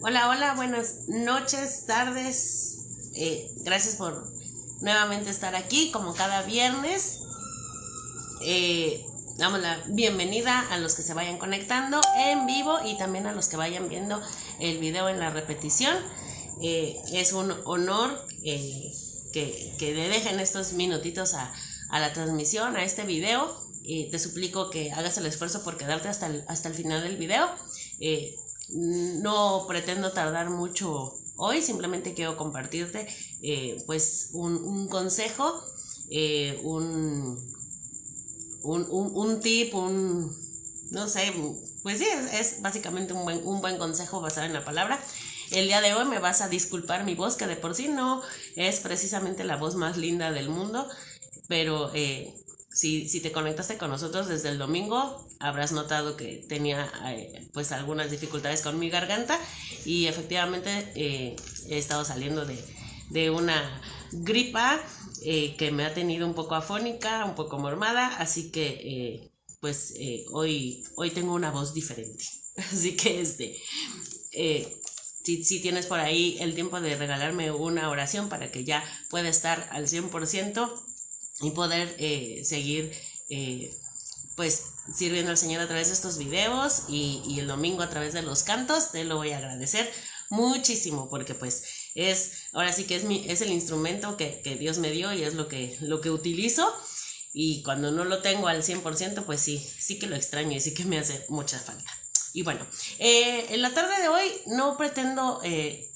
Hola, hola, buenas noches, tardes. Gracias por nuevamente estar aquí como cada viernes. Damos la bienvenida a los que se vayan conectando en vivo y también a los que vayan viendo el video en la repetición. Es un honor que le dejen estos minutitos a la transmisión, a este video. Te suplico que hagas el esfuerzo por quedarte hasta el final del video. No pretendo tardar mucho hoy, simplemente quiero compartirte pues un consejo, un tip, no sé, pues sí, es básicamente un buen consejo basado en la palabra. El día de hoy me vas a disculpar mi voz, que de por sí no es precisamente la voz más linda del mundo, pero si te conectaste con nosotros desde el domingo, habrás notado que tenía pues algunas dificultades con mi garganta y efectivamente he estado saliendo de una gripa que me ha tenido un poco afónica, un poco mormada, así que hoy tengo una voz diferente. Así que si tienes por ahí el tiempo de regalarme una oración para que ya pueda estar al 100% y poder seguir pues sirviendo al Señor a través de estos videos y el domingo a través de los cantos, te lo voy a agradecer muchísimo porque pues ahora sí que es el instrumento que Dios me dio y es lo que utilizo, y cuando no lo tengo al 100% pues sí que lo extraño y sí que me hace mucha falta. Y bueno, en la tarde de hoy no pretendo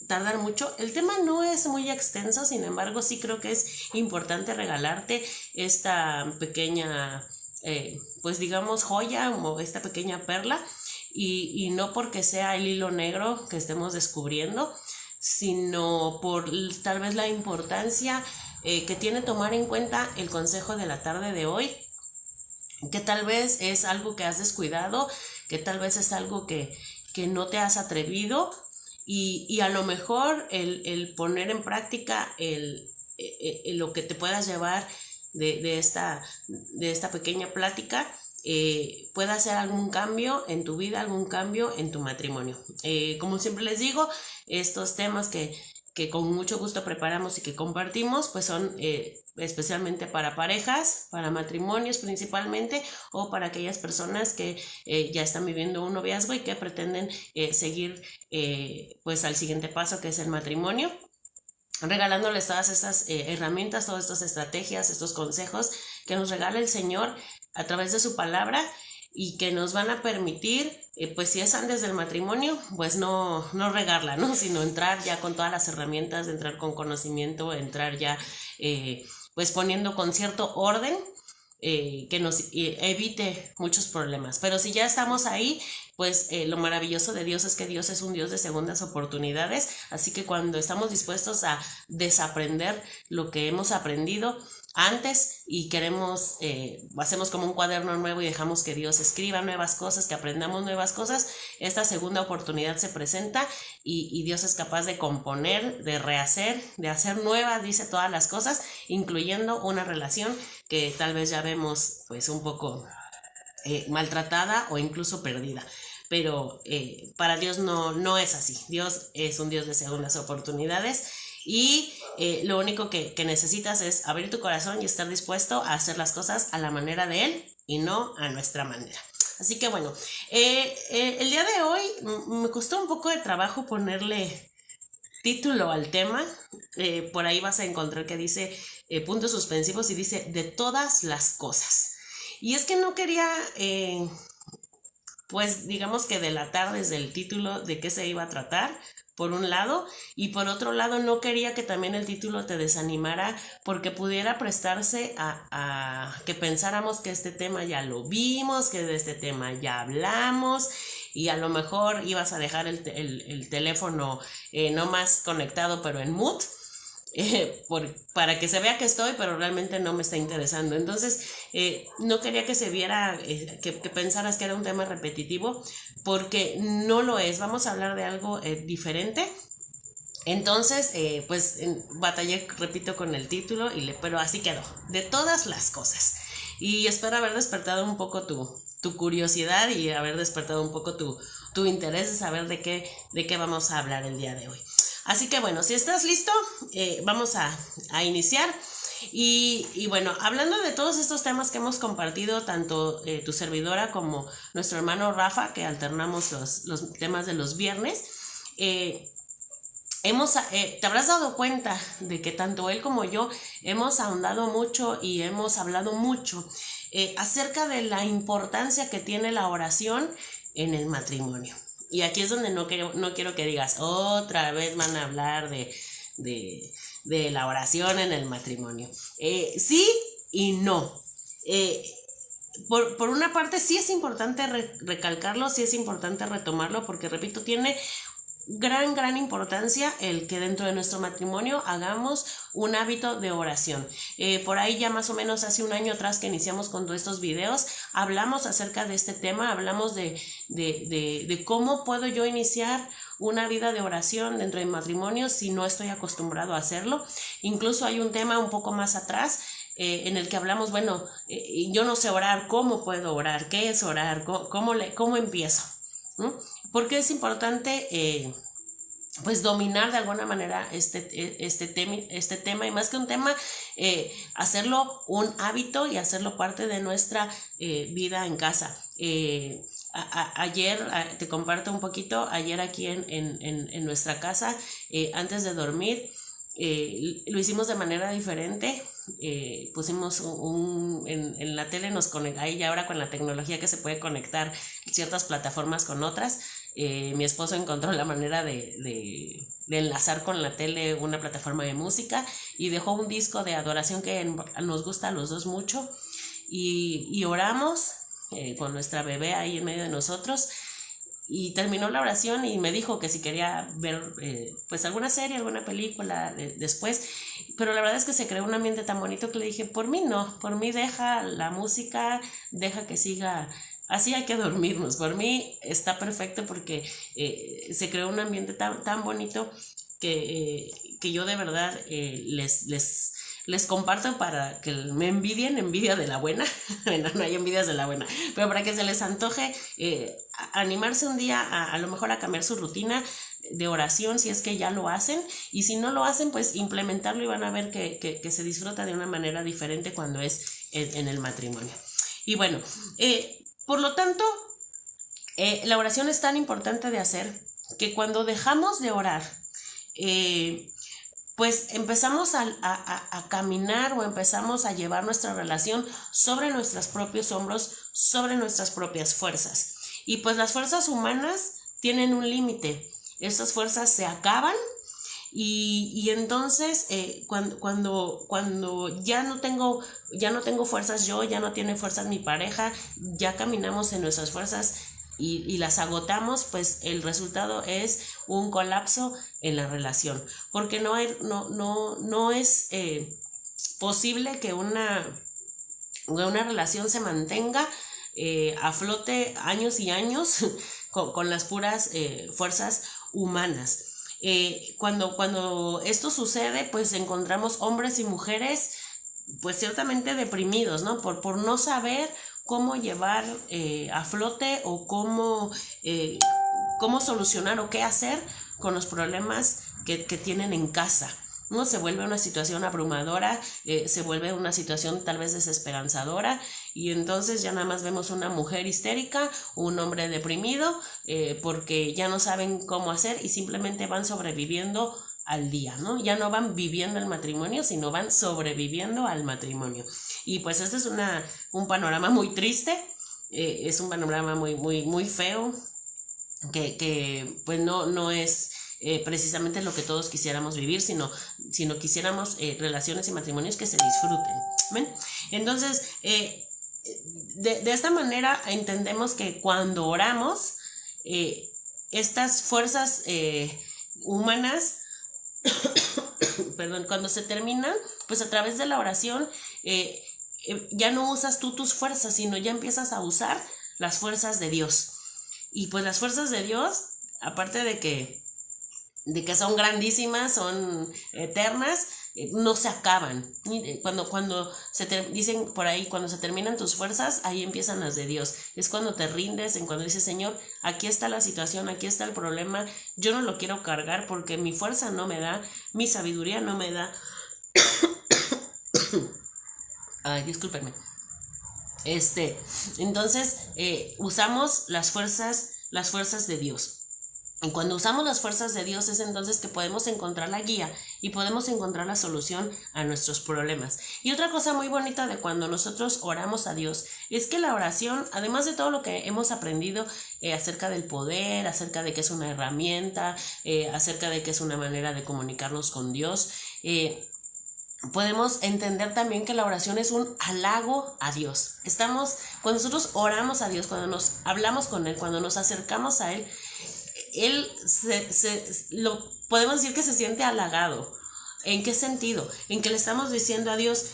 tardar mucho. El tema no es muy extenso, sin embargo sí creo que es importante regalarte esta pequeña pues digamos joya o esta pequeña perla, y no porque sea el hilo negro que estemos descubriendo, sino por tal vez la importancia que tiene tomar en cuenta el consejo de la tarde de hoy, que tal vez es algo que has descuidado, que tal vez es algo que no te has atrevido, y a lo mejor el poner en práctica lo que te puedas llevar de esta pequeña plática pueda hacer algún cambio en tu vida, algún cambio en tu matrimonio. Como siempre les digo, estos temas que con mucho gusto preparamos y que compartimos, pues son especialmente para parejas, para matrimonios principalmente, o para aquellas personas que ya están viviendo un noviazgo y que pretenden seguir pues al siguiente paso, que es el matrimonio, regalándoles todas estas herramientas, todas estas estrategias, estos consejos que nos regala el Señor a través de su palabra, y que nos van a permitir, pues si es antes del matrimonio, pues no regarla, ¿no? Sino entrar ya con todas las herramientas, entrar con conocimiento, entrar ya pues poniendo con cierto orden que nos evite muchos problemas. Pero si ya estamos ahí, pues lo maravilloso de Dios es que Dios es un Dios de segundas oportunidades, así que cuando estamos dispuestos a desaprender lo que hemos aprendido antes y queremos, hacemos como un cuaderno nuevo y dejamos que Dios escriba nuevas cosas, que aprendamos nuevas cosas, esta segunda oportunidad se presenta y Dios es capaz de componer, de rehacer, de hacer nuevas, dice, todas las cosas, incluyendo una relación que tal vez ya vemos pues un poco maltratada o incluso perdida. Pero para Dios no es así. Dios es un Dios de segundas oportunidades, y lo único que necesitas es abrir tu corazón y estar dispuesto a hacer las cosas a la manera de Él y no a nuestra manera. Así que bueno, el día de hoy me costó un poco de trabajo ponerle título al tema. Por ahí vas a encontrar que dice puntos suspensivos y dice de todas las cosas. Y es que no quería pues digamos que delatar desde el título de qué se iba a tratar, por un lado, y por otro lado no quería que también el título te desanimara, porque pudiera prestarse a que pensáramos que este tema ya lo vimos, que de este tema ya hablamos, y a lo mejor ibas a dejar el teléfono no más conectado pero en mute, para que se vea que estoy, pero realmente no me está interesando. Entonces no quería que se viera, que pensaras que era un tema repetitivo, porque no lo es. Vamos a hablar de algo diferente. Entonces pues batallé, repito, con el título, pero así quedó, de todas las cosas, y espero haber despertado un poco tu curiosidad y haber despertado un poco tu interés de saber de qué vamos a hablar el día de hoy. Así que bueno, si estás listo, vamos a iniciar. Y bueno, hablando de todos estos temas que hemos compartido, tanto tu servidora como nuestro hermano Rafa, que alternamos los temas de los viernes, te habrás dado cuenta de que tanto él como yo hemos ahondado mucho y hemos hablado mucho acerca de la importancia que tiene la oración en el matrimonio. Y aquí es donde no quiero que digas, otra vez van a hablar de la oración en el matrimonio. Sí y no. Por una parte sí es importante recalcarlo, sí es importante retomarlo, porque repito, tiene gran importancia el que dentro de nuestro matrimonio hagamos un hábito de oración. Por ahí ya más o menos hace un año atrás que iniciamos con todos estos videos, hablamos acerca de este tema, hablamos de cómo puedo yo iniciar una vida de oración dentro de mi matrimonio si no estoy acostumbrado a hacerlo. Incluso hay un tema un poco más atrás en el que hablamos, bueno, yo no sé orar, ¿cómo puedo orar? ¿Qué es orar? ¿Cómo empiezo? ¿No? Porque es importante pues dominar de alguna manera este tema, y más que un tema, hacerlo un hábito y hacerlo parte de nuestra vida en casa. Ayer, te comparto un poquito, ayer aquí en nuestra casa, antes de dormir, lo hicimos de manera diferente. Pusimos en la tele, ahí ya ahora con la tecnología que se puede conectar ciertas plataformas con otras, mi esposo encontró la manera de enlazar con la tele una plataforma de música y dejó un disco de adoración que nos gusta a los dos mucho, y oramos con nuestra bebé ahí en medio de nosotros. Y terminó la oración y me dijo que si quería ver pues alguna serie, alguna película después, pero la verdad es que se creó un ambiente tan bonito que le dije, por mí no, por mí deja la música, deja que siga, así hay que dormirnos, por mí está perfecto, porque se creó un ambiente tan bonito que yo de verdad les comparto para que me envidia de la buena. Bueno, no hay envidias de la buena, pero para que se les antoje animarse un día a lo mejor a cambiar su rutina de oración, si es que ya lo hacen, y si no lo hacen, pues implementarlo, y van a ver que se disfruta de una manera diferente cuando es en el matrimonio. Y bueno, por lo tanto, la oración es tan importante de hacer que cuando dejamos de orar, pues empezamos a caminar, o empezamos a llevar nuestra relación sobre nuestros propios hombros, sobre nuestras propias fuerzas. Y pues las fuerzas humanas tienen un límite. Estas fuerzas se acaban, y entonces cuando ya no tengo fuerzas yo, ya no tiene fuerzas mi pareja, ya caminamos en nuestras fuerzas y las agotamos, pues el resultado es un colapso en la relación, porque no es posible que una relación se mantenga a flote años y años con las puras fuerzas humanas. Cuando esto sucede, pues encontramos hombres y mujeres pues ciertamente deprimidos, ¿no? Por no saber cómo llevar a flote, o cómo solucionar o qué hacer con los problemas que tienen en casa, ¿no? Se vuelve una situación abrumadora, se vuelve una situación tal vez desesperanzadora, y entonces ya nada más vemos una mujer histérica, un hombre deprimido, porque ya no saben cómo hacer y simplemente van sobreviviendo al día, ¿no? Ya no van viviendo el matrimonio, sino van sobreviviendo al matrimonio. Y pues este es un panorama muy triste, es un panorama muy feo, que pues no es precisamente lo que todos quisiéramos vivir, sino quisiéramos relaciones y matrimonios que se disfruten. ¿Ven? Entonces, de esta manera entendemos que cuando oramos, estas fuerzas humanas perdón, cuando se terminan, pues a través de la oración ya no usas tú tus fuerzas, sino ya empiezas a usar las fuerzas de Dios. Y pues las fuerzas de Dios, aparte de que son grandísimas, son eternas, no se acaban. Cuando dicen por ahí, cuando se terminan tus fuerzas, ahí empiezan las de Dios. Es cuando te rindes, en cuando dices, Señor, aquí está la situación, aquí está el problema, yo no lo quiero cargar porque mi fuerza no me da, mi sabiduría no me da. Ay, discúlpenme. Entonces, usamos las fuerzas de Dios. Y cuando usamos las fuerzas de Dios es entonces que podemos encontrar la guía y podemos encontrar la solución a nuestros problemas. Y otra cosa muy bonita de cuando nosotros oramos a Dios es que la oración, además de todo lo que hemos aprendido acerca del poder, acerca de que es una herramienta, acerca de que es una manera de comunicarnos con Dios, podemos entender también que la oración es un halago a Dios. Cuando nosotros oramos a Dios, cuando nos hablamos con Él, cuando nos acercamos a Él, Él podemos decir que se siente halagado. ¿En qué sentido? En que le estamos diciendo a Dios,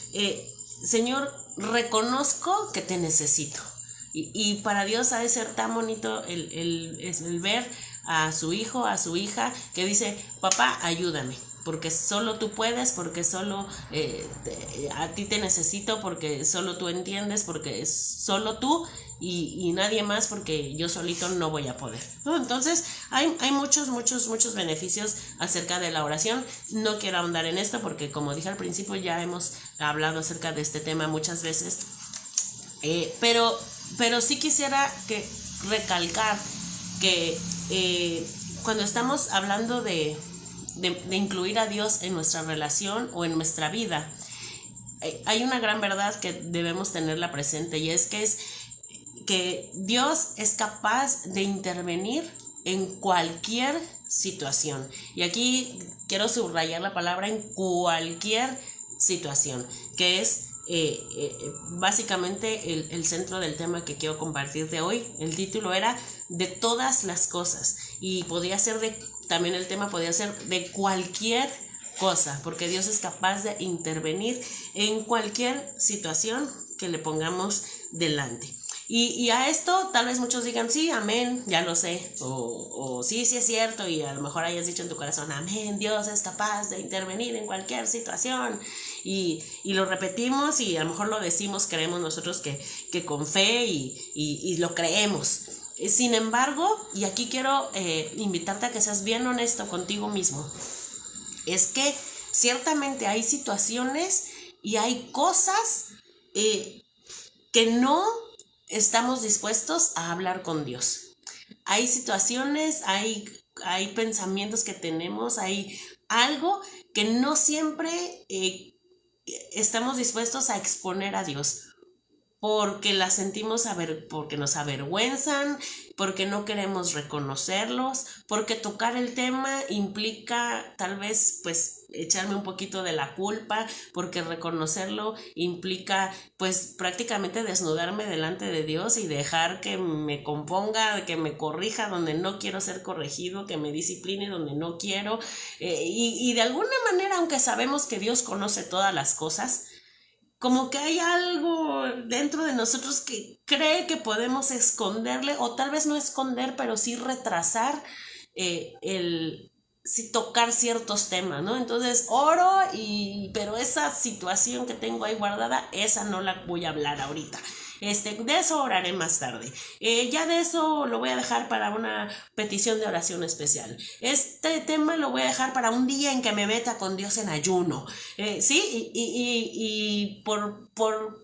Señor, reconozco que te necesito. Y para Dios ha de ser tan bonito el ver a su hijo, a su hija, que dice, papá, ayúdame. Porque solo tú puedes, porque solo a ti te necesito, porque solo tú entiendes, porque es solo tú y nadie más, porque yo solito no voy a poder, ¿no? Entonces hay muchos beneficios acerca de la oración. No quiero ahondar en esto porque, como dije al principio, ya hemos hablado acerca de este tema muchas veces, pero sí quisiera recalcar que cuando estamos hablando de incluir a Dios en nuestra relación o en nuestra vida, hay una gran verdad que debemos tenerla presente, y es que Dios es capaz de intervenir en cualquier situación. Y aquí quiero subrayar la palabra en cualquier situación, que es básicamente el centro del tema que quiero compartirte hoy. El título era de todas las cosas, y también el tema podía ser de cualquier cosa, porque Dios es capaz de intervenir en cualquier situación que le pongamos delante. Y a esto tal vez muchos digan, sí, amén, ya lo sé, o sí es cierto, y a lo mejor hayas dicho en tu corazón, amén, Dios es capaz de intervenir en cualquier situación, y lo repetimos, y a lo mejor lo decimos, creemos nosotros que con fe, y lo creemos. Sin embargo, y aquí quiero invitarte a que seas bien honesto contigo mismo, es que ciertamente hay situaciones y hay cosas que no estamos dispuestos a hablar con Dios. Hay situaciones, hay pensamientos que tenemos, hay algo que no siempre estamos dispuestos a exponer a Dios, porque las sentimos, porque nos avergüenzan, porque no queremos reconocerlos, porque tocar el tema implica tal vez pues echarme un poquito de la culpa, porque reconocerlo implica pues prácticamente desnudarme delante de Dios y dejar que me componga, que me corrija donde no quiero ser corregido, que me discipline donde no quiero, y de alguna manera, aunque sabemos que Dios conoce todas las cosas, como que hay algo dentro de nosotros que cree que podemos esconderle, o tal vez no esconder, pero sí retrasar sí tocar ciertos temas, ¿no? Entonces oro, pero esa situación que tengo ahí guardada, esa no la voy a hablar ahorita. De eso oraré más tarde. Ya de eso lo voy a dejar para una petición de oración especial. Este tema lo voy a dejar para un día en que me meta con Dios en ayuno. ¿Sí? Y por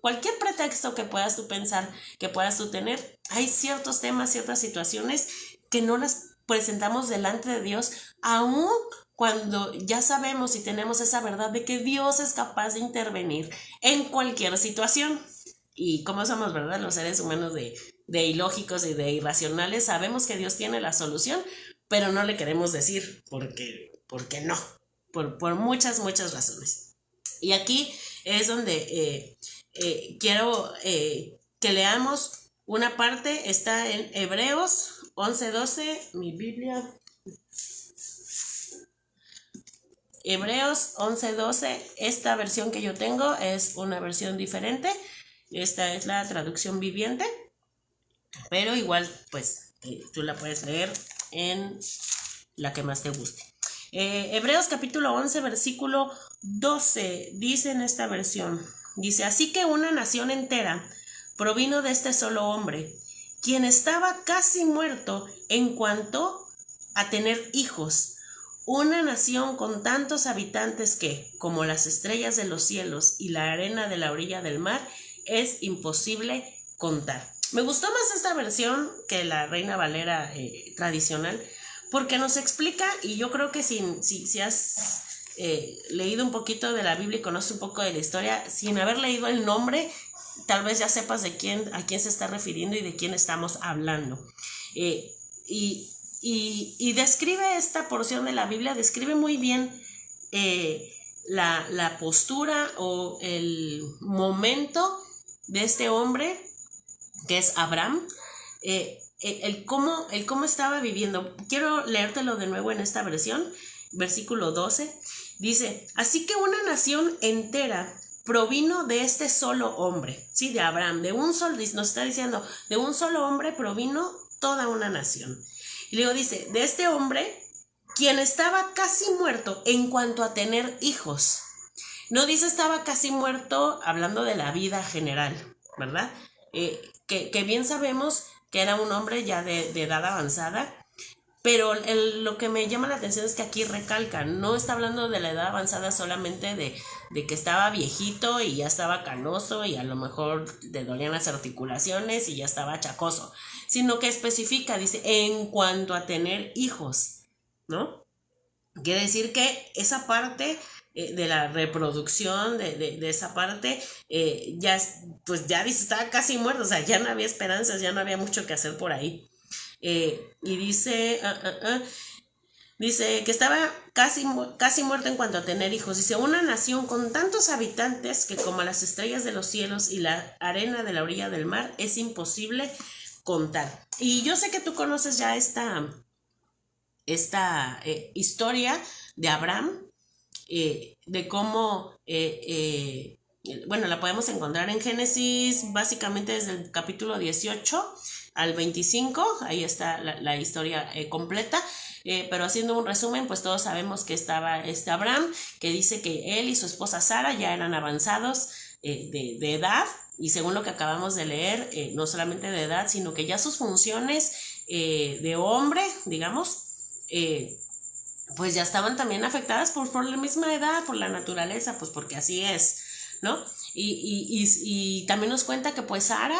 cualquier pretexto que puedas tú pensar, que puedas tú tener, hay ciertos temas, ciertas situaciones que no las presentamos delante de Dios, aún cuando ya sabemos y tenemos esa verdad de que Dios es capaz de intervenir en cualquier situación. Y como somos, ¿verdad?, los seres humanos de ilógicos y de irracionales, sabemos que Dios tiene la solución, pero no le queremos decir porque no, por muchas razones. Y aquí es donde quiero que leamos una parte. Está en Hebreos 11:12, mi Biblia. Hebreos 11:12, esta versión que yo tengo es una versión diferente. Esta es la traducción viviente, pero igual pues tú la puedes leer en la que más te guste. Hebreos capítulo 11, versículo 12, dice en esta versión, dice, así que una nación entera provino de este solo hombre, quien estaba casi muerto en cuanto a tener hijos. Una nación con tantos habitantes que, como las estrellas de los cielos y la arena de la orilla del mar, es imposible contar. Me gustó más esta versión que la Reina Valera tradicional, porque nos explica, y yo creo que si has leído un poquito de la Biblia y conoces un poco de la historia, sin haber leído el nombre, tal vez ya sepas a quién se está refiriendo y de quién estamos hablando. Y describe esta porción de la Biblia, describe muy bien la postura o el momento de este hombre que es Abraham, el cómo estaba viviendo. Quiero leértelo de nuevo en esta versión, versículo 12, dice, así que una nación entera provino de este solo hombre, ¿sí? De Abraham, de un solo, nos está diciendo, de un solo hombre provino toda una nación. Y luego dice, de este hombre, quien estaba casi muerto en cuanto a tener hijos. No dice estaba casi muerto hablando de la vida general, ¿verdad? Que bien sabemos que era un hombre ya de edad avanzada, pero lo que me llama la atención es que aquí recalca, no está hablando de la edad avanzada solamente de que estaba viejito y ya estaba canoso y a lo mejor le dolían las articulaciones y ya estaba achacoso, sino que especifica, dice, en cuanto a tener hijos, ¿no? Quiere decir que esa parte de la reproducción, de esa parte, pues ya dice, estaba casi muerto, o sea, ya no había esperanzas, ya no había mucho que hacer por ahí. Y dice, dice que estaba casi muerto en cuanto a tener hijos. Dice, una nación con tantos habitantes que como las estrellas de los cielos y la arena de la orilla del mar es imposible contar. Y yo sé que tú conoces ya esta historia de Abraham, de cómo, bueno, la podemos encontrar en Génesis básicamente desde el capítulo 18 al 25, ahí está la historia completa, pero haciendo un resumen, pues todos sabemos que estaba Abraham, que dice que él y su esposa Sara ya eran avanzados de edad, y según lo que acabamos de leer, no solamente de edad, sino que ya sus funciones de hombre, digamos, pues ya estaban también afectadas por la misma edad, por la naturaleza, pues porque así es, ¿no? Y también nos cuenta que pues Sara,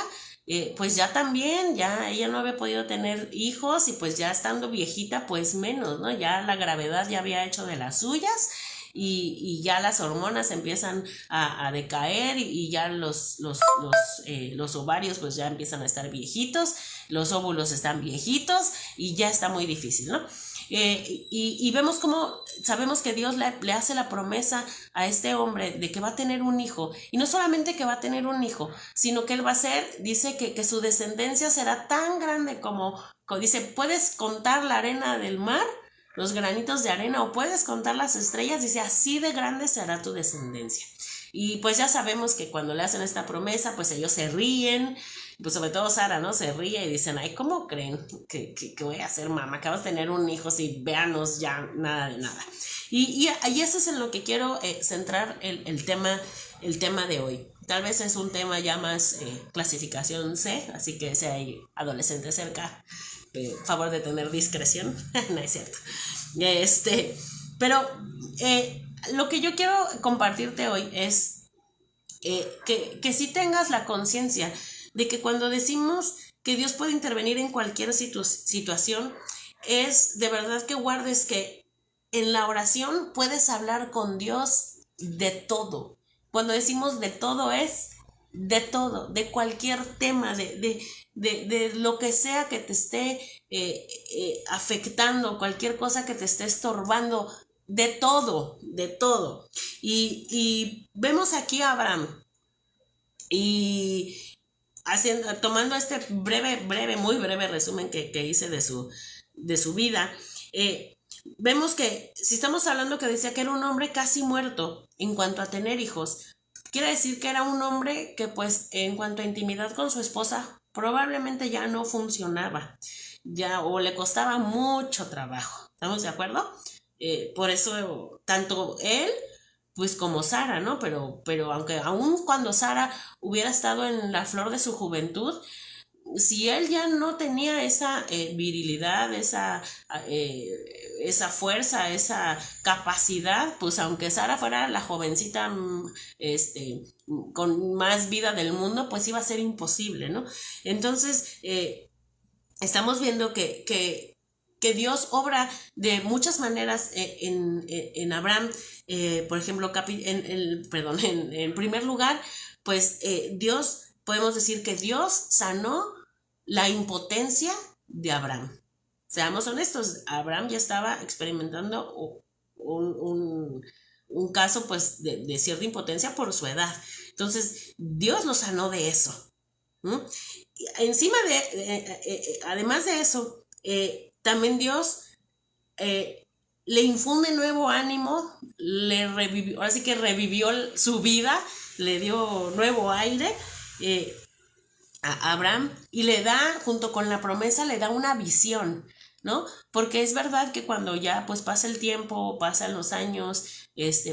pues ya también, ya ella no había podido tener hijos y pues ya estando viejita, pues menos, ¿no? Ya la gravedad ya había hecho de las suyas y ya las hormonas empiezan a decaer y ya los ovarios pues ya empiezan a estar viejitos, los óvulos están viejitos y ya está muy difícil, ¿no? Y vemos cómo sabemos que Dios le hace la promesa a este hombre de que va a tener un hijo, y no solamente que va a tener un hijo, sino que él va a ser, dice que su descendencia será tan grande como dice, puedes contar la arena del mar, los granitos de arena, o puedes contar las estrellas, dice, así de grande será tu descendencia. Y pues ya sabemos que cuando le hacen esta promesa, pues ellos se ríen, pues sobre todo Sara, ¿no? Se ríe y dicen, ay, ¿cómo creen que voy a hacer, mamá? Acabas de tener un hijo, si véanos ya, nada de nada. Y eso es en lo que quiero centrar el tema de hoy. Tal vez es un tema ya más clasificación C, así que si hay adolescentes cerca, favor de tener discreción. No es cierto. Pero lo que yo quiero compartirte hoy es que sí tengas la conciencia de que cuando decimos que Dios puede intervenir en cualquier situación, es de verdad que guardes que en la oración puedes hablar con Dios de todo. Cuando decimos de todo es de todo, de cualquier tema, de lo que sea que te esté afectando, cualquier cosa que te esté estorbando, de todo, de todo. Y vemos aquí a Abraham y tomando este muy breve resumen que hice de su vida, vemos que si estamos hablando que decía que era un hombre casi muerto en cuanto a tener hijos, quiere decir que era un hombre que pues en cuanto a intimidad con su esposa probablemente ya no funcionaba, ya, o le costaba mucho trabajo. ¿Estamos de acuerdo? Por eso, tanto él, pues como Sara, ¿no? Pero aunque aún cuando Sara hubiera estado en la flor de su juventud, si él ya no tenía esa virilidad, eh, esa fuerza, esa capacidad, pues aunque Sara fuera la jovencita con más vida del mundo, pues iba a ser imposible, ¿no? Entonces, estamos viendo que Dios obra de muchas maneras en Abraham. Por ejemplo, perdón, en primer lugar, pues Dios, podemos decir que Dios sanó la impotencia de Abraham. Seamos honestos, Abraham ya estaba experimentando un caso pues de cierta impotencia por su edad. Entonces, Dios lo sanó de eso. ¿Mm? Encima además de eso, también Dios le infunde nuevo ánimo, le revivió, ahora sí que revivió su vida, le dio nuevo aire a Abraham y le da, junto con la promesa, le da una visión, ¿no? Porque es verdad que cuando ya pues pasa el tiempo, pasan los años,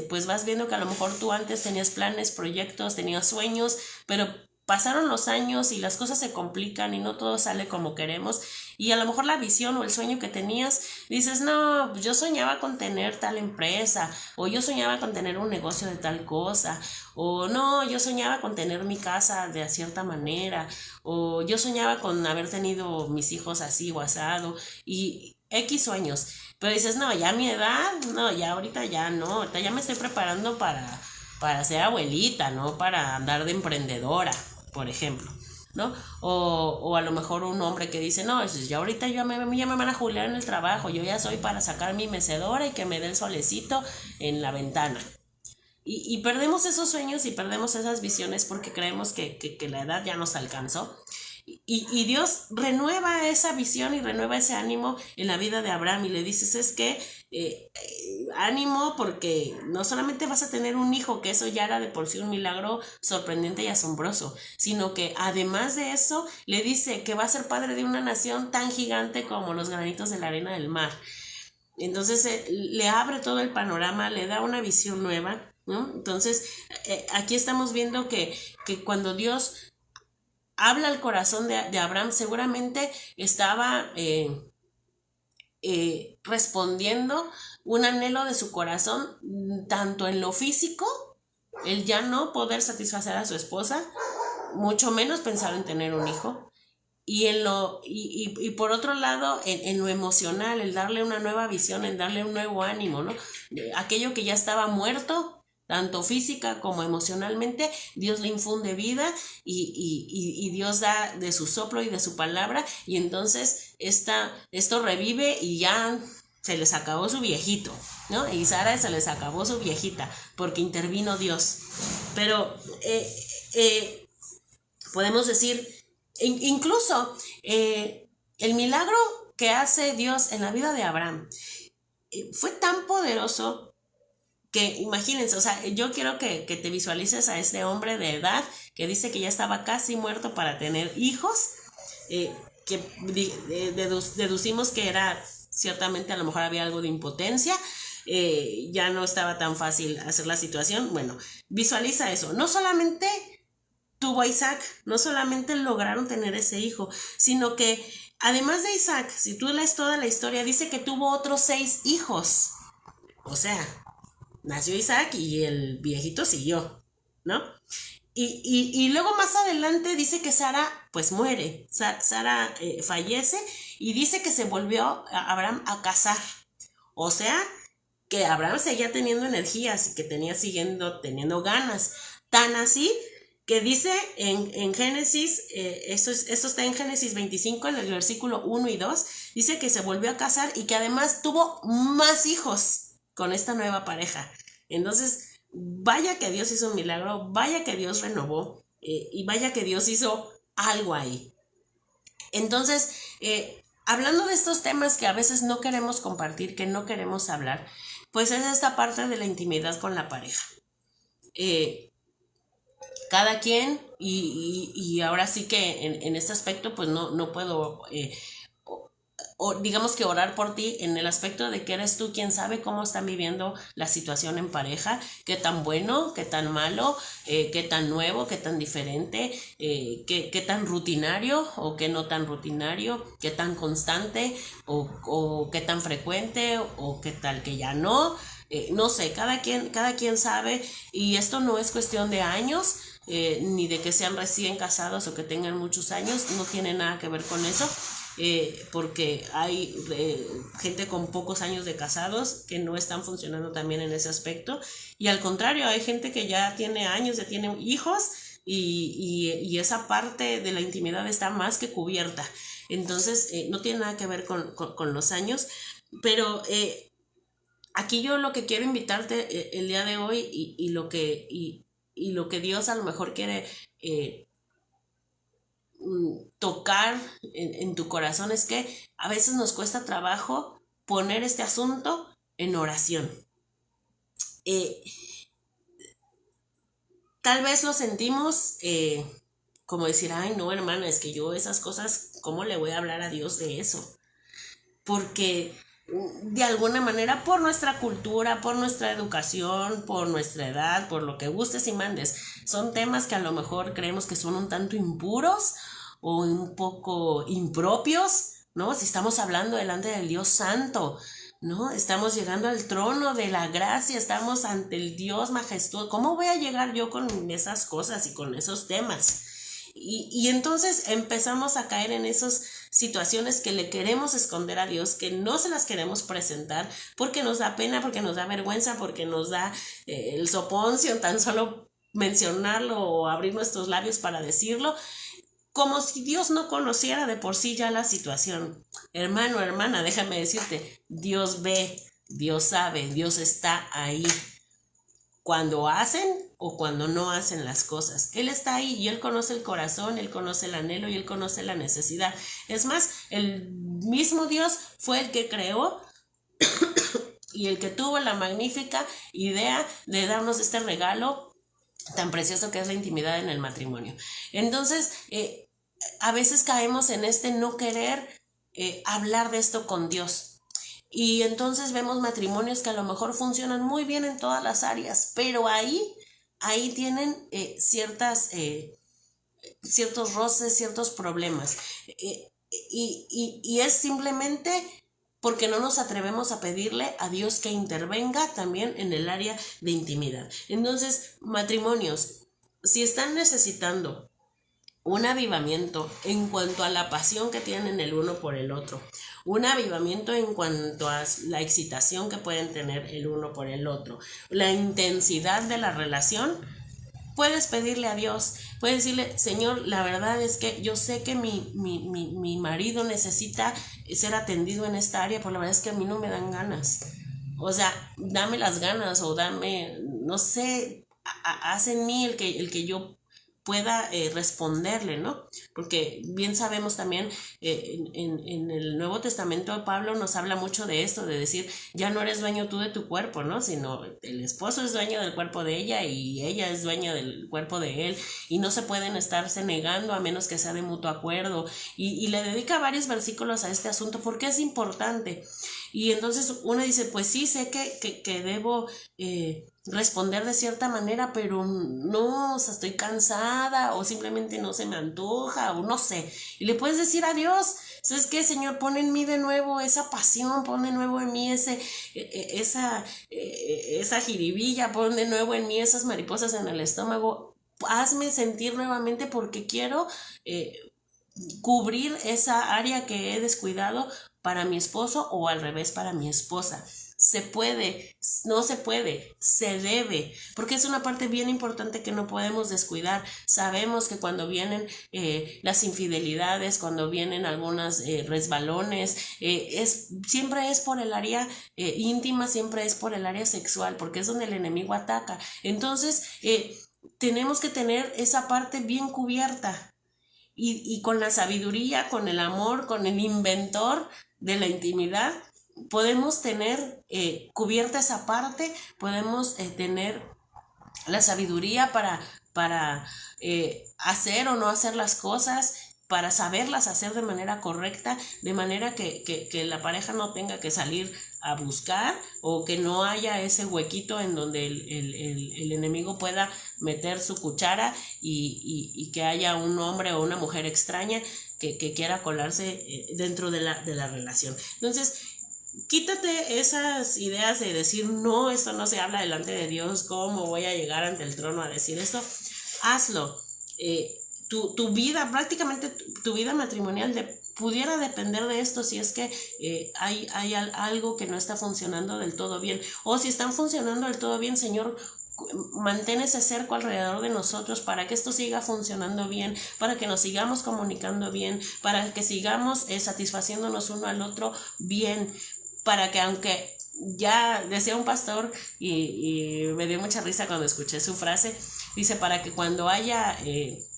pues vas viendo que a lo mejor tú antes tenías planes, proyectos, tenías sueños, pero pasaron los años y las cosas se complican y no todo sale como queremos y a lo mejor la visión o el sueño que tenías, dices, no, pues yo soñaba con tener tal empresa o yo soñaba con tener un negocio de tal cosa o no, yo soñaba con tener mi casa de cierta manera o yo soñaba con haber tenido mis hijos así o asado y X sueños, pero dices, no, ya a mi edad, no, ya ahorita ya no, ahorita ya me estoy preparando para ser abuelita, ¿no? Para andar de emprendedora, por ejemplo, ¿no? O a lo mejor un hombre que dice, no, ya ahorita ya me van a jubilar en el trabajo, yo ya soy para sacar mi mecedora y que me dé el solecito en la ventana. Y perdemos esos sueños y perdemos esas visiones porque creemos que la edad ya nos alcanzó. Y Dios renueva esa visión y renueva ese ánimo en la vida de Abraham y le dices, es que ánimo porque no solamente vas a tener un hijo, que eso ya era de por sí un milagro sorprendente y asombroso, sino que además de eso le dice que va a ser padre de una nación tan gigante como los granitos de la arena del mar. Entonces le abre todo el panorama, le da una visión nueva, ¿no? Entonces aquí estamos viendo que cuando Dios habla al corazón de Abraham, seguramente estaba respondiendo un anhelo de su corazón, tanto en lo físico, el ya no poder satisfacer a su esposa, mucho menos pensar en tener un hijo, y por otro lado en lo emocional, el darle una nueva visión, el darle un nuevo ánimo, ¿no? Aquello que ya estaba muerto, tanto física como emocionalmente, Dios le infunde vida y Dios da de su soplo y de su palabra y entonces esto revive y ya se les acabó su viejito, ¿no? Y Sara se les acabó su viejita porque intervino Dios. Pero podemos decir, incluso el milagro que hace Dios en la vida de Abraham fue tan poderoso que imagínense, o sea, yo quiero que te visualices a este hombre de edad que dice que ya estaba casi muerto para tener hijos, que deducimos que era ciertamente a lo mejor había algo de impotencia, ya no estaba tan fácil hacer la situación. Bueno, visualiza eso, no solamente tuvo a Isaac, no solamente lograron tener ese hijo, sino que además de Isaac, si tú lees toda la historia, dice que tuvo otros 6 hijos, o sea, nació Isaac y el viejito siguió, ¿no? Y luego más adelante dice que Sara pues muere, Sara fallece y dice que se volvió a Abraham a casar, o sea que Abraham seguía teniendo energías y que siguiendo teniendo ganas, tan así que dice en Génesis, esto está en Génesis 25, en el versículo 1 y 2, dice que se volvió a casar y que además tuvo más hijos con esta nueva pareja. Entonces, vaya que Dios hizo un milagro, vaya que Dios renovó y vaya que Dios hizo algo ahí. Entonces, hablando de estos temas que a veces no queremos compartir, que no queremos hablar, pues es esta parte de la intimidad con la pareja. Cada quien, y ahora sí que en este aspecto pues no puedo o digamos que orar por ti en el aspecto de que eres tú quien sabe cómo están viviendo la situación en pareja, qué tan bueno, qué tan malo, qué tan nuevo, qué tan diferente, qué tan rutinario o qué no tan rutinario, qué tan constante o qué tan frecuente o qué tal que ya no. No sé, cada quien sabe, y esto no es cuestión de años, ni de que sean recién casados o que tengan muchos años, no tiene nada que ver con eso. Porque hay gente con pocos años de casados que no están funcionando también en ese aspecto, y al contrario, hay gente que ya tiene años, ya tiene hijos, y esa parte de la intimidad está más que cubierta. Entonces no tiene nada que ver con los años, pero aquí yo lo que quiero invitarte el día de hoy, y lo que Dios a lo mejor quiere tocar en tu corazón, es que a veces nos cuesta trabajo poner este asunto en oración. Tal vez lo sentimos como decir, ay no hermana, es que yo esas cosas, ¿cómo le voy a hablar a Dios de eso? Porque de alguna manera, por nuestra cultura, por nuestra educación, por nuestra edad, por lo que gustes y mandes, son temas que a lo mejor creemos que son un tanto impuros o un poco impropios, ¿no? Si estamos hablando delante del Dios Santo, ¿no? Estamos llegando al trono de la gracia, estamos ante el Dios majestuoso. ¿Cómo voy a llegar yo con esas cosas y con esos temas? Y entonces empezamos a caer en esas situaciones que le queremos esconder a Dios, que no se las queremos presentar porque nos da pena, porque nos da vergüenza, porque nos da el soponcio tan solo mencionarlo o abrir nuestros labios para decirlo, como si Dios no conociera de por sí ya la situación. Hermano, hermana, déjame decirte, Dios ve, Dios sabe, Dios está ahí cuando hacen o cuando no hacen las cosas. Él está ahí y Él conoce el corazón, Él conoce el anhelo y Él conoce la necesidad. Es más, el mismo Dios fue el que creó y el que tuvo la magnífica idea de darnos este regalo tan precioso que es la intimidad en el matrimonio. Entonces, a veces caemos en este no querer hablar de esto con Dios. Y entonces vemos matrimonios que a lo mejor funcionan muy bien en todas las áreas, pero ahí tienen ciertos roces, ciertos problemas. Y es simplemente porque no nos atrevemos a pedirle a Dios que intervenga también en el área de intimidad. Entonces, matrimonios, si están necesitando un avivamiento en cuanto a la pasión que tienen el uno por el otro, un avivamiento en cuanto a la excitación que pueden tener el uno por el otro, la intensidad de la relación, puedes pedirle a Dios, puedes decirle, Señor, la verdad es que yo sé que mi marido necesita ser atendido en esta área, pero la verdad es que a mí no me dan ganas. O sea, dame las ganas o dame, no sé, haz en mí el que yo pueda responderle, ¿no? Porque bien sabemos también en el Nuevo Testamento Pablo nos habla mucho de esto, de decir, ya no eres dueño tú de tu cuerpo, ¿no? Sino el esposo es dueño del cuerpo de ella y ella es dueña del cuerpo de él, y no se pueden estarse negando a menos que sea de mutuo acuerdo, y le dedica varios versículos a este asunto porque es importante. Y entonces uno dice, pues sí, sé que debo responder de cierta manera, pero no, o sea, estoy cansada o simplemente no se me antoja o no sé. Y le puedes decir a Dios, ¿sabes qué, Señor? Pon en mí de nuevo esa pasión, pon de nuevo en mí esa jiribilla, pon de nuevo en mí esas mariposas en el estómago. Hazme sentir nuevamente porque quiero cubrir esa área que he descuidado para mi esposo o al revés para mi esposa. Se puede, no se puede, se debe, porque es una parte bien importante que no podemos descuidar. Sabemos que cuando vienen las infidelidades, cuando vienen algunos resbalones, siempre es por el área íntima, siempre es por el área sexual, porque es donde el enemigo ataca. Entonces, tenemos que tener esa parte bien cubierta. Y con la sabiduría, con el amor, con el inventor de la intimidad, podemos tener cubierta esa parte, podemos tener la sabiduría para hacer o no hacer las cosas, para saberlas hacer de manera correcta, de manera que la pareja no tenga que salir a buscar, o que no haya ese huequito en donde el enemigo pueda meter su cuchara y que haya un hombre o una mujer extraña que quiera colarse dentro de la relación. Entonces, quítate esas ideas de decir, no, esto no se habla delante de Dios, ¿cómo voy a llegar ante el trono a decir esto? Hazlo. Tu vida, prácticamente tu vida matrimonial pudiera depender de esto, si es que hay algo que no está funcionando del todo bien, o si están funcionando del todo bien. Señor, mantén ese cerco alrededor de nosotros para que esto siga funcionando bien, para que nos sigamos comunicando bien, para que sigamos satisfaciéndonos uno al otro bien, para que, aunque ya decía un pastor, y me dio mucha risa cuando escuché su frase, dice, para que cuando haya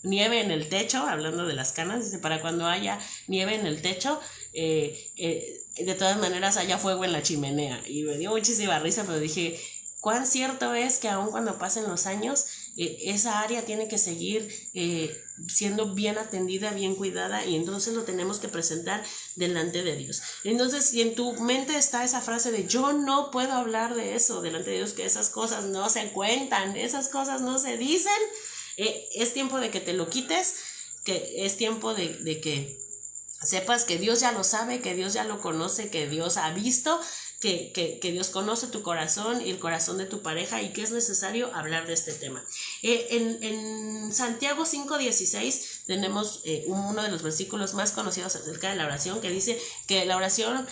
nieve en el techo, hablando de las canas, dice, para cuando haya nieve en el techo, de todas maneras haya fuego en la chimenea. Y me dio muchísima risa, pero dije, cuán cierto es que aun cuando pasen los años, esa área tiene que seguir siendo bien atendida, bien cuidada, y entonces lo tenemos que presentar delante de Dios. Entonces, si en tu mente está esa frase de yo no puedo hablar de eso delante de Dios, que esas cosas no se cuentan, esas cosas no se dicen, es tiempo de que te lo quites, que es tiempo de que sepas que Dios ya lo sabe, que Dios ya lo conoce, que Dios ha visto, que Dios conoce tu corazón y el corazón de tu pareja, y que es necesario hablar de este tema. En Santiago 5:16 tenemos uno de los versículos más conocidos acerca de la oración, que dice que la oración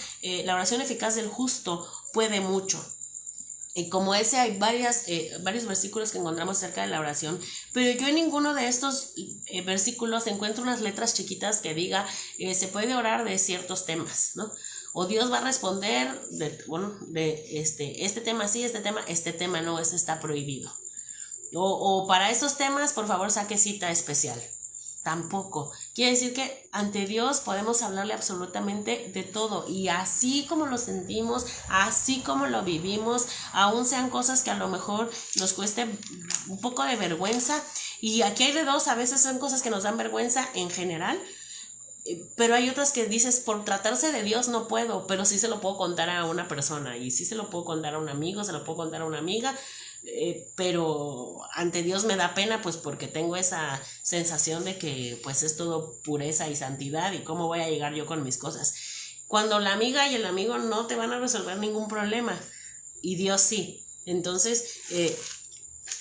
eficaz del justo puede mucho. Y como ese hay varios versículos que encontramos acerca de la oración, pero yo en ninguno de estos versículos encuentro unas letras chiquitas que diga se puede orar de ciertos temas, ¿no? O Dios va a responder este tema sí, este tema no, este está prohibido. O para estos temas, por favor, saque cita especial. Tampoco. Quiere decir que ante Dios podemos hablarle absolutamente de todo, y así como lo sentimos, así como lo vivimos, aún sean cosas que a lo mejor nos cueste un poco de vergüenza, y aquí hay de dos, a veces son cosas que nos dan vergüenza en general, pero hay otras que dices, por tratarse de Dios no puedo, pero sí se lo puedo contar a una persona, y sí se lo puedo contar a un amigo, se lo puedo contar a una amiga, pero ante Dios me da pena, pues porque tengo esa sensación de que pues es todo pureza y santidad, y cómo voy a llegar yo con mis cosas, cuando la amiga y el amigo no te van a resolver ningún problema, y Dios sí. Entonces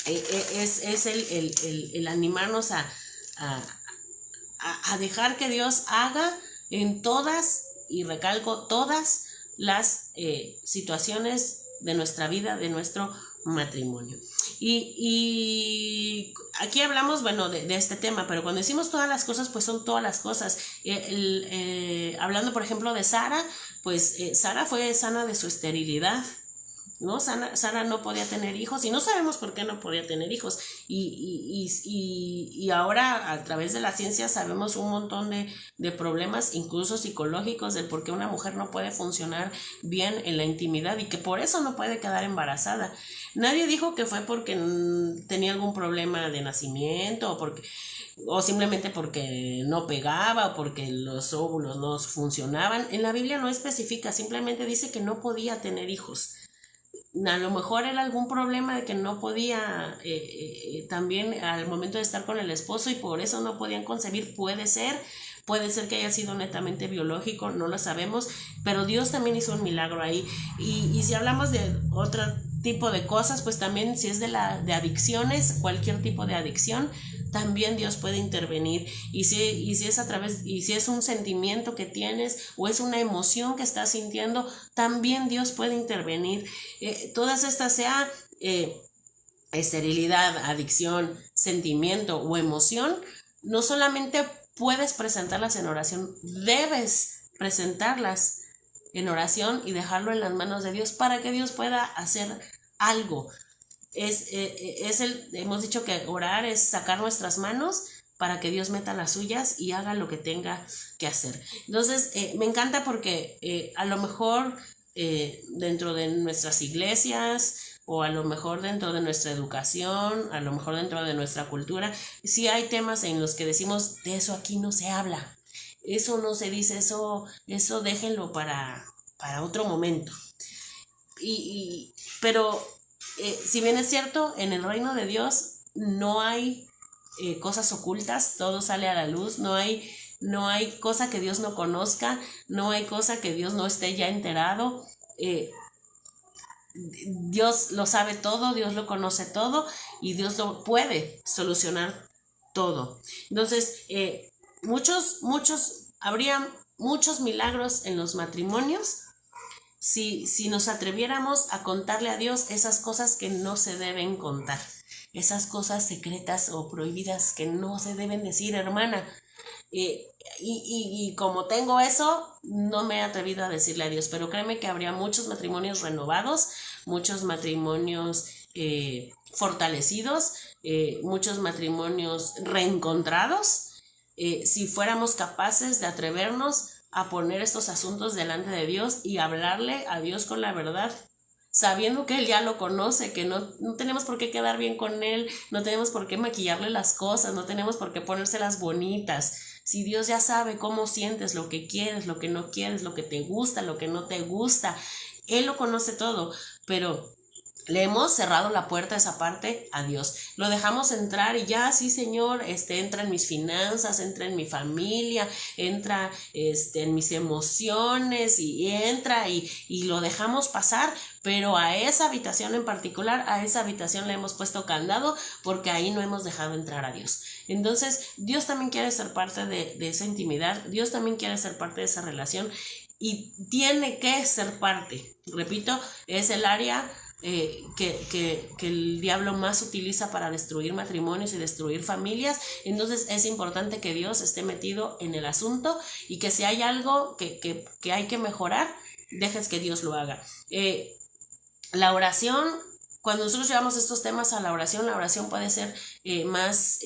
es el animarnos a dejar que Dios haga en todas, y recalco, todas las situaciones de nuestra vida, de nuestro matrimonio. Y aquí hablamos, bueno, de este tema, pero cuando decimos todas las cosas, pues son todas las cosas. Hablando, por ejemplo, de Sara, pues Sara fue sana de su esterilidad, ¿no? Sara no podía tener hijos, y no sabemos por qué no podía tener hijos, y ahora a través de la ciencia sabemos un montón de problemas, incluso psicológicos, del por qué una mujer no puede funcionar bien en la intimidad, y que por eso no puede quedar embarazada. Nadie dijo que fue porque tenía algún problema de nacimiento, o simplemente porque no pegaba, o porque los óvulos no funcionaban. En la Biblia no especifica, simplemente dice que no podía tener hijos. A lo mejor era algún problema de que no podía también al momento de estar con el esposo, y por eso no podían concebir. Puede ser que haya sido netamente biológico, no lo sabemos, pero Dios también hizo un milagro ahí. Y si hablamos de otro tipo de cosas, pues también, si es de adicciones, cualquier tipo de adicción, también Dios puede intervenir. Y si es un sentimiento que tienes, o es una emoción que estás sintiendo, también Dios puede intervenir. Todas estas, sea esterilidad, adicción, sentimiento o emoción, no solamente puedes presentarlas en oración, debes presentarlas en oración y dejarlo en las manos de Dios para que Dios pueda hacer algo. Hemos dicho que orar es sacar nuestras manos para que Dios meta las suyas y haga lo que tenga que hacer. Entonces, me encanta porque a lo mejor dentro de nuestras iglesias o a lo mejor dentro de nuestra educación, a lo mejor dentro de nuestra cultura, sí hay temas en los que decimos, de eso aquí no se habla, eso no se dice, eso déjenlo para otro momento. Pero si bien es cierto, en el reino de Dios no hay cosas ocultas, todo sale a la luz, no hay cosa que Dios no conozca, no hay cosa que Dios no esté ya enterado. Dios lo sabe todo, Dios lo conoce todo y Dios lo puede solucionar todo. Entonces, habría muchos milagros en los matrimonios si nos atreviéramos a contarle a Dios esas cosas que no se deben contar, esas cosas secretas o prohibidas que no se deben decir, hermana. Y como tengo eso, no me he atrevido a decirle a Dios, pero créeme que habría muchos matrimonios renovados, muchos matrimonios fortalecidos, muchos matrimonios reencontrados, si fuéramos capaces de atrevernos a poner estos asuntos delante de Dios y hablarle a Dios con la verdad, sabiendo que Él ya lo conoce, que no tenemos por qué quedar bien con Él, no tenemos por qué maquillarle las cosas, no tenemos por qué ponérselas bonitas. Si Dios ya sabe cómo sientes, lo que quieres, lo que no quieres, lo que te gusta, lo que no te gusta, Él lo conoce todo, pero le hemos cerrado la puerta a esa parte a Dios. Lo dejamos entrar y ya, sí, Señor, entra en mis finanzas, entra en mi familia, entra en mis emociones y entra y lo dejamos pasar, pero a esa habitación en particular, a esa habitación le hemos puesto candado porque ahí no hemos dejado entrar a Dios. Entonces, Dios también quiere ser parte de esa intimidad, Dios también quiere ser parte de esa relación y tiene que ser parte. Repito, es el área que el diablo más utiliza para destruir matrimonios y destruir familias. Entonces es importante que Dios esté metido en el asunto y que si hay algo que hay que mejorar, dejes que Dios lo haga. La oración, cuando nosotros llevamos estos temas a la oración puede ser más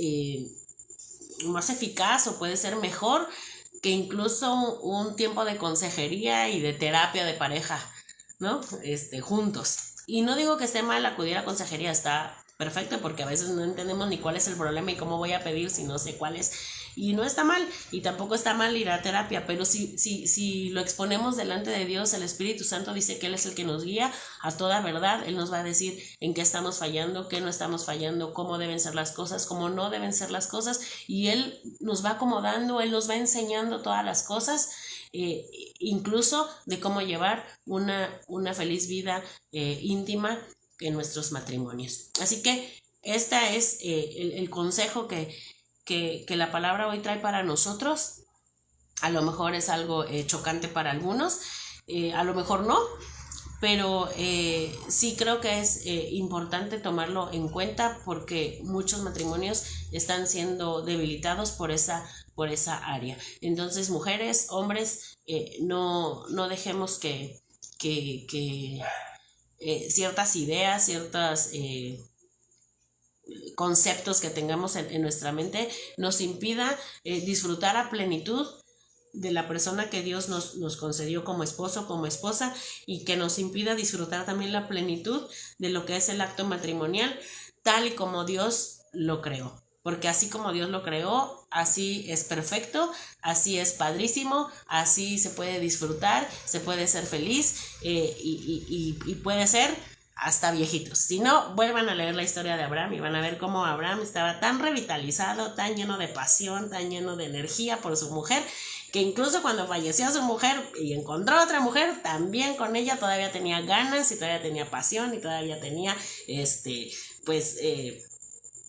eficaz o puede ser mejor que incluso un tiempo de consejería y de terapia de pareja, ¿no? Juntos. Y no digo que esté mal acudir a consejería, está perfecto porque a veces no entendemos ni cuál es el problema y cómo voy a pedir si no sé cuál es. Y no está mal, y tampoco está mal ir a terapia, pero si lo exponemos delante de Dios, el Espíritu Santo dice que Él es el que nos guía a toda verdad. Él nos va a decir en qué estamos fallando, qué no estamos fallando, cómo deben ser las cosas, cómo no deben ser las cosas, y Él nos va acomodando, Él nos va enseñando todas las cosas. Incluso de cómo llevar una feliz vida íntima en nuestros matrimonios. Así que este es el consejo que la palabra hoy trae para nosotros. A lo mejor es algo chocante para algunos, a lo mejor no, pero sí creo que es importante tomarlo en cuenta porque muchos matrimonios están siendo debilitados por esa área. Entonces, mujeres, hombres, no dejemos que ciertas ideas, ciertos conceptos que tengamos en nuestra mente nos impida disfrutar a plenitud de la persona que Dios nos concedió como esposo, como esposa, y que nos impida disfrutar también la plenitud de lo que es el acto matrimonial tal y como Dios lo creó. Porque así como Dios lo creó, así es perfecto, así es padrísimo, así se puede disfrutar, se puede ser feliz y puede ser hasta viejitos. Si no, vuelvan a leer la historia de Abraham y van a ver cómo Abraham estaba tan revitalizado, tan lleno de pasión, tan lleno de energía por su mujer, que incluso cuando falleció su mujer y encontró otra mujer, también con ella todavía tenía ganas y todavía tenía pasión y todavía tenía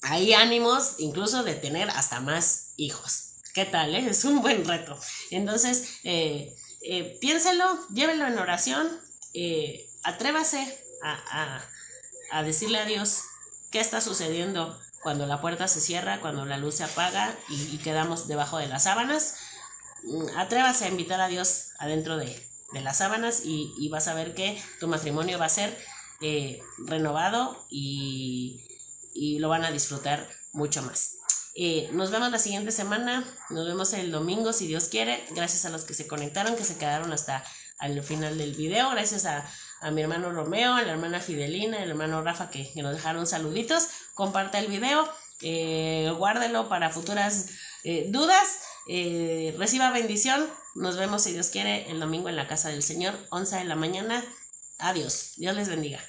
hay ánimos incluso de tener hasta más hijos. ¿Qué tal? Es un buen reto. Entonces, piénselo, llévenlo en oración, atrévase a decirle a Dios qué está sucediendo cuando la puerta se cierra, cuando la luz se apaga y quedamos debajo de las sábanas. Atrévase a invitar a Dios adentro de las sábanas y vas a ver que tu matrimonio va a ser renovado y lo van a disfrutar mucho más. Nos vemos la siguiente semana, nos vemos el domingo si Dios quiere. Gracias a los que se conectaron, que se quedaron hasta al final del video, gracias a a mi hermano Romeo, a la hermana Fidelina, el hermano Rafa que nos dejaron saluditos. Comparta el video, guárdelo para futuras dudas. Reciba bendición. Nos vemos, si Dios quiere, el domingo en la casa del Señor, 11 de la mañana. Adiós. Dios les bendiga.